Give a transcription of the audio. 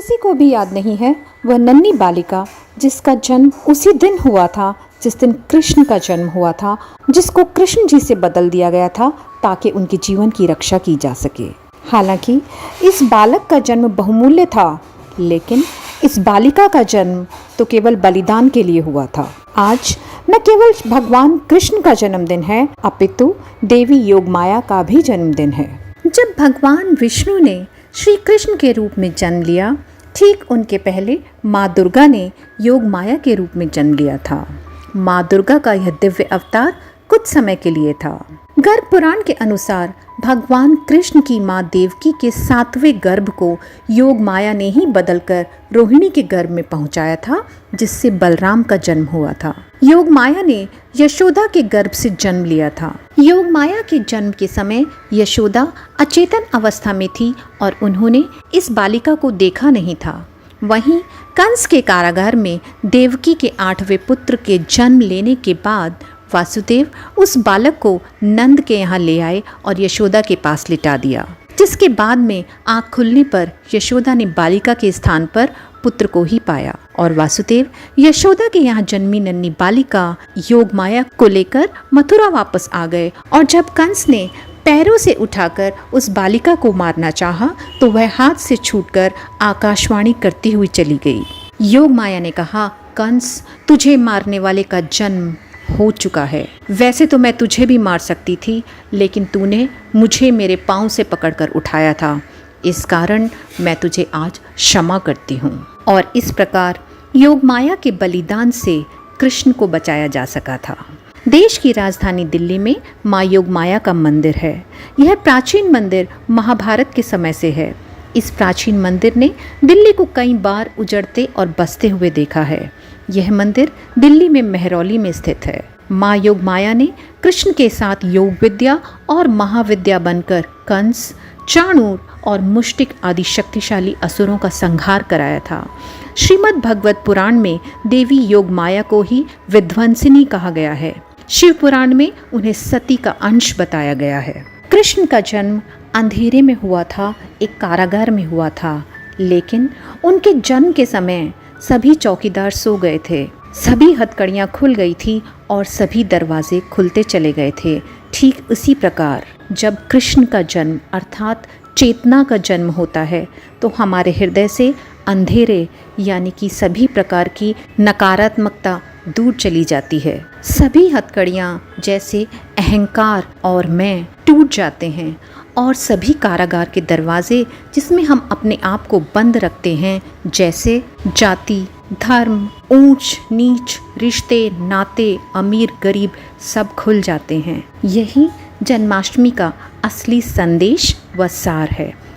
किसी को भी याद नहीं है वह नन्ही बालिका जिसका जन्म उसी दिन हुआ था जिस दिन कृष्ण का जन्म हुआ था, जिसको कृष्ण जी से बदल दिया गया था ताकि उनके जीवन की रक्षा की जा सके। हालांकि इस बालक का जन्म बहुमूल्य था, लेकिन इस बालिका का जन्म तो केवल बलिदान के लिए हुआ था। आज न केवल भगवान कृष्ण का जन्मदिन है, अपितु देवी योगमाया का भी जन्मदिन है। जब भगवान विष्णु ने श्री कृष्ण के रूप में जन्म लिया, ठीक उनके पहले माँ दुर्गा ने योगमाया के रूप में जन्म लिया था। माँ दुर्गा का यह दिव्य अवतार कुछ समय के लिए था। गर्भ पुराण के अनुसार भगवान कृष्ण की माँ देवकी के 7वें गर्भ को योगमाया ने ही बदलकर रोहिणी के गर्भ में पहुंचाया था, जिससे बलराम का जन्म हुआ था। योगमाया ने यशोदा के गर्भ से जन्म लिया था। योगमाया के जन्म के समय यशोदा अचेतन अवस्था में थी और उन्होंने इस बालिका को देखा नहीं था। वहीं कंस के कारागार में देवकी के 8वें पुत्र के जन्म लेने के बाद वासुदेव उस बालक को नंद के यहाँ ले आए और यशोदा के पास लिटा दिया, जिसके बाद में आँख खुलने पर यशोदा ने बालिका के स्थान पर पुत्र को ही पाया और वासुदेव यशोदा के यहाँ जन्मी नन्ही बालिका योगमाया को लेकर मथुरा वापस आ गए। और जब कंस ने पैरों से उठाकर उस बालिका को मारना चाहा तो वह हाथ से छूटकर आकाशवाणी करती हुई चली गई। योगमाया ने कहा, कंस, तुझे मारने वाले का जन्म हो चुका है। वैसे तो मैं तुझे भी मार सकती थी, लेकिन तूने मुझे मेरे पाँव से पकड़कर उठाया था, इस कारण मैं तुझे आज क्षमा करती हूँ। और इस प्रकार योगमाया के बलिदान से कृष्ण को बचाया जा सका था। देश की राजधानी दिल्ली में माँ योगमाया का मंदिर है। यह प्राचीन मंदिर महाभारत के समय से है। इस प्राचीन मंदिर ने दिल्ली को कई बार उजड़ते और बसते हुए देखा है। यह मंदिर दिल्ली में मेहरौली में स्थित है। माँ योगमाया ने कृष्ण के साथ योग विद्या और महाविद्या बनकर कंस, चाणूर और मुष्टिक आदि शक्तिशाली असुरों का संहार कराया था। श्रीमद् भगवत पुराण में देवी योगमाया को ही विध्वंसिनी कहा गया है। शिव पुराण में उन्हें सती का अंश बताया गया है। कृष्ण का जन्म अंधेरे में हुआ था, एक कारागार में हुआ था, लेकिन उनके जन्म के समय सभी चौकीदार सो गए थे, सभी हथकड़ियाँ खुल गई थी और सभी दरवाजे खुलते चले गए थे। ठीक उसी प्रकार जब कृष्ण का जन्म अर्थात चेतना का जन्म होता है तो हमारे हृदय से अंधेरे यानी कि सभी प्रकार की नकारात्मकता दूर चली जाती है। सभी हथकड़ियाँ जैसे अहंकार और मैं टूट जाते हैं और सभी कारागार के दरवाजे जिसमें हम अपने आप को बंद रखते हैं, जैसे जाति, धर्म, ऊंच नीच, रिश्ते, नाते, अमीर गरीब, सब खुल जाते हैं। यही जन्माष्टमी का असली संदेश व सार है।